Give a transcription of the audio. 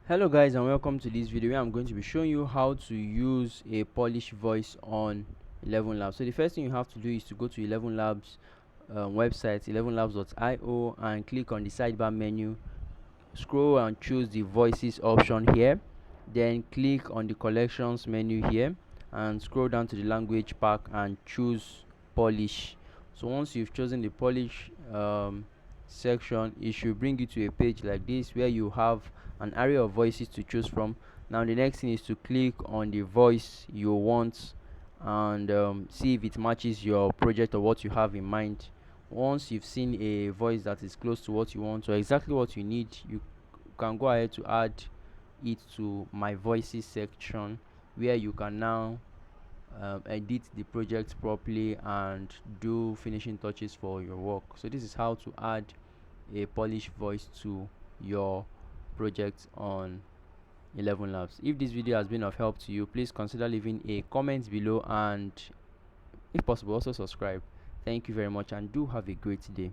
Hello guys, and welcome to this video where I'm going to be showing you how to use a Polish voice on 11 Labs. So the first thing you have to do is to go to 11 Labs website, 11labs.io, and click on the sidebar menu. Scroll and choose the voices option here, then click on the collections menu here and scroll down to the language pack and choose Polish. So once you've chosen the Polish section, it should bring you to a page like this where you have an array of voices to choose from. Now the next thing is to click on the voice you want and see if it matches your project or what you have in mind. Once you've seen a voice that is close to what you want or exactly what you need, you can go ahead to add it to my voices section, where you can now edit the project properly and do finishing touches for your work. So this is how to add a Polish voice to your project on 11 Labs. If this video has been of help to you, please consider leaving a comment below and if possible also subscribe. Thank you very much and do have a great day.